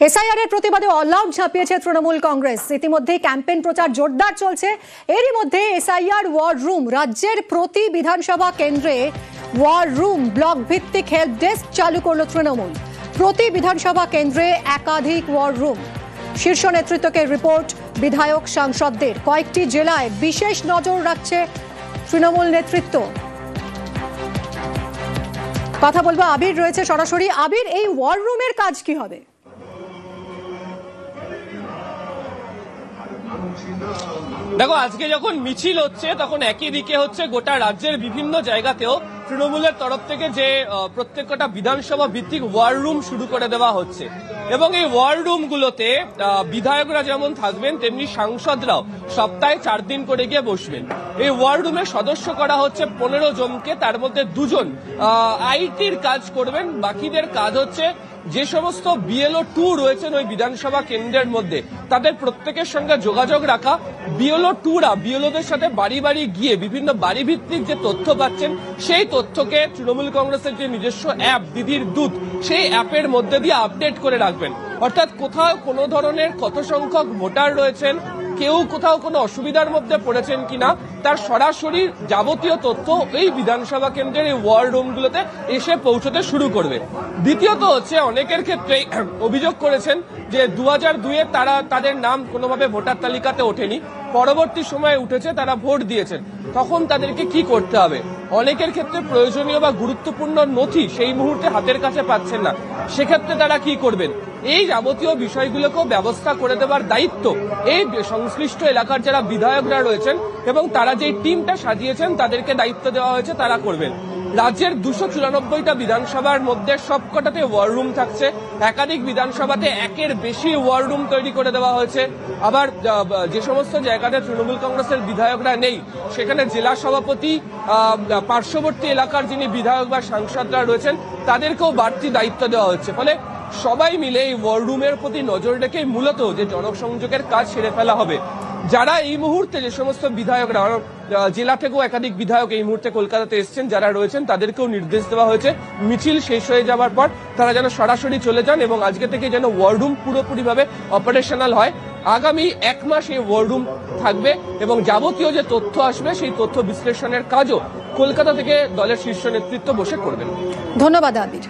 SIR এর প্রতিবাদে all out ঝাঁপিয়েছে Trinamool Congress. ইতিমধ্যেই ক্যাম্পেইন প্রচার জোরদার চলছে। এরই মধ্যে এসআইআর ওয়ার রুম, রাজ্যের প্রতি বিধানসভা কেন্দ্রে ওয়ার রুম ব্লক ভিত্তিক হেল্প ডেস্ক চালু করলো তৃণমূল। প্রতি বিধানসভা কেন্দ্রে একাধিক ওয়ার রুম। শীর্ষ নেতৃত্বকে রিপোর্ট বিধায়ক সাংসদদের। কয়েকটি জেলায় বিশেষ নজর রাখছে তৃণমূল নেতৃত্ব। কথা বলবো, আবির রয়েছে সরাসরি। আবির, এই ওয়ার রুমের কাজ কি হবে? দেখো, আজকে যখন মিছিল হচ্ছে তখন একই দিকে হচ্ছে গোটা রাজ্যের বিভিন্ন জায়গাতেও তৃণমূলের তরফ থেকে যে প্রত্যেকটা বিধানসভা ভিত্তিক ওয়ার রুম শুরু করে দেওয়া হচ্ছে এবং এই ওয়ার রুমগুলোতে বিধায়করা যেমন থাকবেন তেমনি সাংসদরাও সপ্তাহে 4 দিন করে গিয়ে বসবেন। এই ওয়ার রুমে সদস্য করা হচ্ছে 15 জনকে, তার মধ্যে 2 জন আইটির কাজ করবেন। বাকিদের কাজ হচ্ছে যে সমস্ত বিএলও 2 রয়েছেন ওই বিধানসভা কেন্দ্রের মধ্যে তাদের প্রত্যেকের সঙ্গে যোগাযোগ রাখা। বিএলও 2রা বিএলওদের সাথে বাড়ি বাড়ি গিয়ে বিভিন্ন বাড়ি ভিত্তিক যে তথ্য পাচ্ছেন সেই তথ্যকে তৃণমূল কংগ্রেসের যে নিজস্ব অ্যাপ দিদির দুধ, সেই অ্যাপের মধ্যে দিয়ে আপডেট করে রাখবেন। অর্থাৎ কোথাও কোনো ধরনের কত সংখ্যক ভোটার রয়েছেন, কেউ কোথাও কোনো অসুবিধার মধ্যে পড়েছেন কিনা, তার সরাসরি যাবতীয় তথ্য এই বিধানসভা কেন্দ্রের এই ওয়ার রুমগুলোতে এসে পৌঁছতে শুরু করবে। দ্বিতীয়ত হচ্ছে, অনেকের ক্ষেত্রে অভিযোগ করেছেন যে 2002-এ তাদের নাম কোনোভাবে ভোটার তালিকাতে ওঠেনি, পরবর্তী সময়ে উঠেছে, তারা ভোট দিয়েছেন, তখন তাদেরকে কি করতে হবে? অনেকের ক্ষেত্রে প্রয়োজনীয় বা গুরুত্বপূর্ণ নথি সেই মুহূর্তে হাতের কাছে পাচ্ছেন না, সেক্ষেত্রে তারা কি করবেন? এই যাবতীয় বিষয়গুলোকেও ব্যবস্থা করে দেওয়ার দায়িত্ব এই সংশ্লিষ্ট এলাকার যারা বিধায়করা রয়েছেন এবং তারা যে টিমটা সাজিয়েছেন তাদেরকে দায়িত্ব দেওয়া হয়েছে, তারা করবেন। রাজ্যের 294টা বিধানসভার মধ্যে সবকটাতে ওয়ার রুম থাকছে। একাধিক বিধানসভাতে একের বেশি ওয়ার রুম তৈরি করে দেওয়া হয়েছে। আবার যে সমস্ত জায়গাতে তৃণমূল কংগ্রেসের বিধায়করা নেই সেখানে জেলা সভাপতি, পার্শ্ববর্তী এলাকার যিনি বিধায়ক বা সাংসদরা রয়েছেন তাদেরকেও বাড়তি দায়িত্ব দেওয়া হচ্ছে। ফলে সবাই মিলে এই ওয়ার রুমের প্রতি নজর রেখে মূলত যে জনসংযোগের কাজ সেরে ফেলা হবে। যারা এই মুহূর্তে যে সমস্ত বিধায়করা, জেলা থেকেও একাধিক বিধায়ক এই মুহূর্তে কলকাতাতে এসছেন, যারা রয়েছেন তাদেরকেও নির্দেশ দেওয়া হয়েছে মিছিল শেষ হয়ে যাওয়ার পর তারা যেন সরাসরি চলে যান এবং আজকে থেকে যেন ওয়ার রুম পুরোপুরিভাবে অপারেশনাল হয়। আগামী 1 মাস এই ওয়ার রুম থাকবে এবং যাবতীয় যে তথ্য আসবে সেই তথ্য বিশ্লেষণের কাজও কলকাতা থেকে দলের শীর্ষ নেতৃত্ব বসে করবেন। ধন্যবাদ আবির।